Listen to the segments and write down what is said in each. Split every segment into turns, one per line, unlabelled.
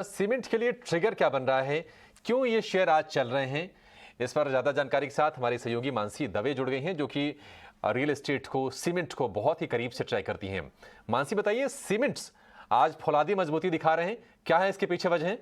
Cement के लिए trigger क्या बन रहा है, क्यों ये शेयर आज चल रहे हैं, इस पर ज्यादा जानकारी के साथ हमारी सहयोगी मानसी दवे जुड़ गई हैं, जो कि रियल एस्टेट को, सीमेंट को बहुत ही करीब से ट्राई करती हैं। मानसी बताइए, सीमेंट्स आज फौलादी मजबूती दिखा रहे हैं, क्या है इसके पीछे वजह?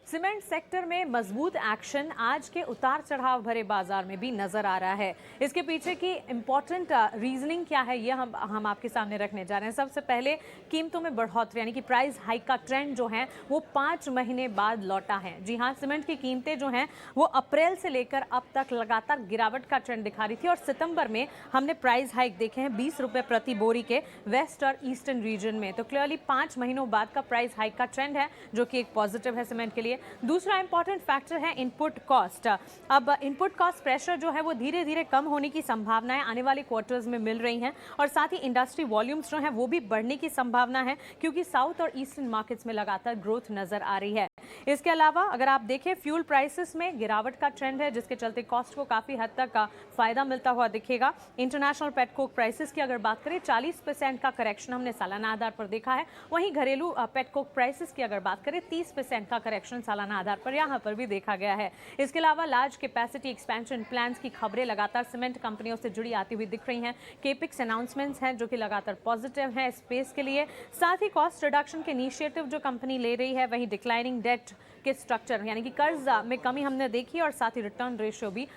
सीमेंट सेक्टर में मजबूत एक्शन आज के उतार चढ़ाव भरे बाजार में भी नजर आ रहा है। इसके पीछे की इंपॉर्टेंट रीजनिंग क्या है, ये हम आपके सामने रखने जा रहे हैं। सबसे पहले कीमतों में बढ़ोतरी यानी कि प्राइस हाइक का ट्रेंड जो है वो 5 महीने बाद लौटा है। जी हाँ, सीमेंट की कीमतें जो हैं वो अप्रैल से लेकर अब तक लगातार गिरावट का ट्रेंड दिखा रही थी और सितंबर में हमने प्राइस हाइक देखे हैं 20 रुपए प्रति बोरी के वेस्ट और ईस्टर्न रीजन में। तो क्लियरली 5 महीनों बाद का प्राइस हाइक का ट्रेंड है, जो कि एक पॉजिटिव है सीमेंट के लिए। दूसरा इंपॉर्टेंट फैक्टर है इनपुट कॉस्ट। अब इनपुट कॉस्ट प्रेशर जो है वो धीरे धीरे कम होने की संभावनाएं आने वाले क्वार्टर्स में मिल रही हैं और साथ ही इंडस्ट्री वॉल्यूम्स जो है वो भी बढ़ने की संभावना है, क्योंकि साउथ और ईस्टर्न मार्केट्स में लगातार ग्रोथ नजर आ रही है। इसके अलावा अगर आप देखें, फ्यूल प्राइसेस में गिरावट का ट्रेंड है, जिसके चलते कॉस्ट को काफी हद तक का फायदा मिलता हुआ दिखेगा। इंटरनेशनल पेटकोक प्राइसेस की अगर बात करें, 40% का करेक्शन हमने सालाना आधार पर देखा है। वहीं घरेलू पेटकोक प्राइसेस की अगर बात करें, 30% का करेक्शन सालाना आधार पर यहां पर भी देखा गया है। इसके अलावा लार्ज कैपेसिटी एक्सपेंशन प्लान्स की खबरें लगातार सीमेंट कंपनियों से जुड़ी आती हुई दिख रही हैं। केपिक्स अनाउंसमेंट्स हैं जो कि लगातार पॉजिटिव हैं स्पेस के लिए। साथ ही कॉस्ट रिडक्शन के इनिशिएटिव जो कंपनी ले रही है, वहीं डिक्लाइनिंग डेट के स्ट्रक्चर यानी कि कर्ज में कमी हमने देखी और साथ ही रिटर्न रेशियो भी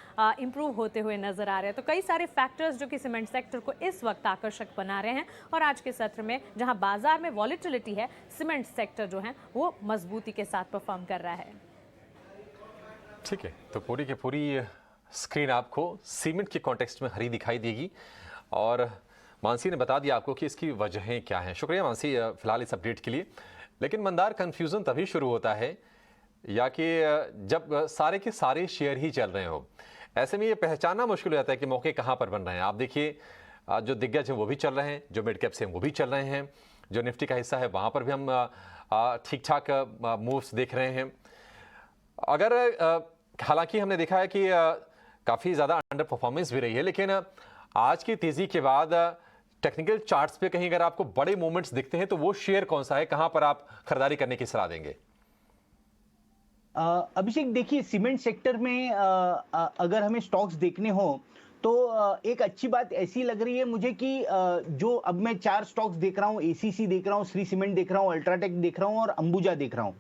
इंप्रूव होते हुए नजर आ रहे हैं। तो कई सारे फैक्टर्स जो कि सीमेंट सेक्टर को इस वक्त आकर्षक बना रहे हैं और आज के सत्र में जहां बाजार में वॉलेटिलिटी है, सीमेंट सेक्टर जो है वो मजबूती के साथ परफॉर्म कर रहा है।
ठीक है, तो पूरी की पूरी स्क्रीन आपको सीमेंट के कॉन्टेक्स्ट में हरी दिखाई देगी और मानसी ने बता दिया आपको कि इसकी वजहें क्या हैं। शुक्रिया मानसी फिलहाल इस अपडेट के लिए। लेकिन मंदार कन्फ्यूज़न तभी शुरू होता है या कि जब सारे के सारे शेयर ही चल रहे हो। ऐसे में ये पहचानना मुश्किल हो जाता है कि मौके कहाँ पर बन रहे हैं। आप देखिए, जो दिग्गज हैं वो भी चल रहे हैं, जो मिड कैप्स हैं वो भी चल रहे हैं, जो निफ्टी का हिस्सा है वहाँ पर भी हम ठीक ठाक मूव्स देख रहे हैं। अगर हालांकि हमने देखा है कि काफ़ी ज़्यादा अंडर परफॉर्मेंस भी रही है, लेकिन आज की तेज़ी के बाद टेक्निकल चार्ट्स पे कहीं अगर आपको बड़े मूवमेंट्स दिखते हैं तो वो शेयर कौन सा है, कहां पर आप खरीदारी करने की सलाह देंगे?
अभिषेक, देखिए, सीमेंट सेक्टर में अगर हमें स्टॉक्स देखने हो तो एक अच्छी बात ऐसी लग रही है मुझे कि जो अब मैं 4 स्टॉक्स देख रहा हूँ, एसीसी देख रहा हूँ, श्री सीमेंट देख रहा हूँ, अल्ट्राटेक देख रहा हूँ और अंबुजा देख रहा हूँ।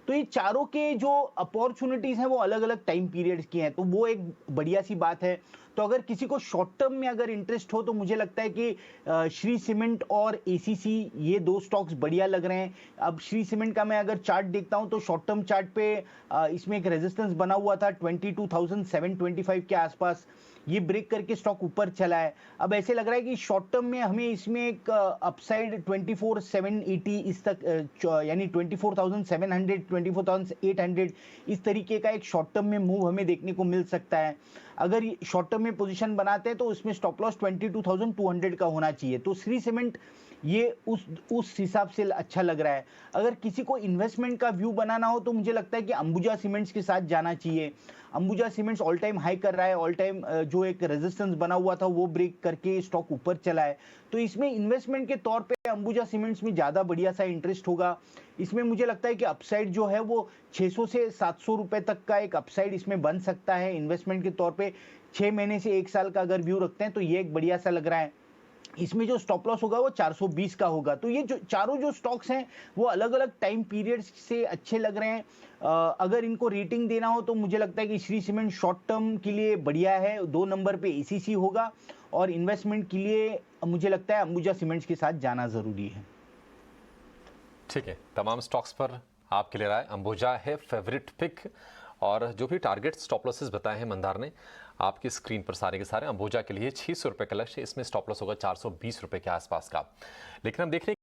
तो ये चारों के जो अपॉर्चुनिटीज हैं वो अलग अलग टाइम पीरियड्स की हैं, तो वो एक बढ़िया सी बात है। तो अगर किसी को शॉर्ट टर्म में अगर इंटरेस्ट हो तो मुझे लगता है कि श्री सीमेंट और एसीसी, ये 2 स्टॉक्स बढ़िया लग रहे हैं। अब श्री सीमेंट का मैं अगर चार्ट देखता हूं तो शॉर्ट टर्म चार्ट पे इसमें एक रेजिस्टेंस बना हुआ था 22,725 के आसपास, ये ब्रेक करके स्टॉक ऊपर चला है। अब ऐसे लग रहा है कि शॉर्ट टर्म में हमें इसमें एक अपसाइड 24,780 इस तक, यानी 24,700 24,800 इस तरीके का एक शॉर्ट टर्म में मूव हमें देखने को मिल सकता है। अगर शॉर्ट टर्म में पोजीशन बनाते हैं तो उसमें स्टॉप लॉस 22,200 का होना चाहिए। तो श्री सीमेंट ये उस हिसाब से अच्छा लग रहा है। अगर किसी को इन्वेस्टमेंट का व्यू बनाना हो तो मुझे लगता है कि अंबुजा सीमेंट्स के साथ जाना चाहिए। Ambuja cements all time high कर रहा है, ऑल टाइम जो एक रेजिस्टेंस बना हुआ था वो ब्रेक करके स्टॉक ऊपर चला है। तो इसमें इन्वेस्टमेंट के तौर पे अंबुजा सीमेंट्स में ज़्यादा बढ़िया सा इंटरेस्ट होगा। इसमें मुझे लगता है कि अपसाइड जो है वो 600 से 700 रुपए तक का एक अपसाइड इसमें बन सकता है इन्वेस्टमेंट के तौर पे। 6 महीने से 1 साल का अगर व्यू रखते हैं तो ये एक बढ़िया सा लग रहा है। इसमें जो स्टॉप लॉस होगा वो 420 का होगा। तो ये जो चारों जो स्टॉक्स हैं वो अलग अलग टाइम पीरियड्स से अच्छे लग रहे हैं। अगर इनको रेटिंग देना हो तो मुझे लगता है कि श्री सीमेंट शॉर्ट टर्म के लिए बढ़िया है, 2 नंबर पे एसीसी होगा और इन्वेस्टमेंट के लिए मुझे लगता है अंबुजा सीमेंट्स के साथ जाना जरूरी है।
ठीक है, तमाम स्टॉक्स पर आपके लिए राय, अंबुजा है फेवरेट पिक और जो भी टारगेट स्टॉप लॉसेस बताए हैं मंदार ने आपकी स्क्रीन पर सारे के सारे। अंबुजा के लिए 600 रुपये का लक्ष्य, इसमें स्टॉप लॉस होगा 420 रुपये के आसपास का। लेकिन हम देख रहे हैं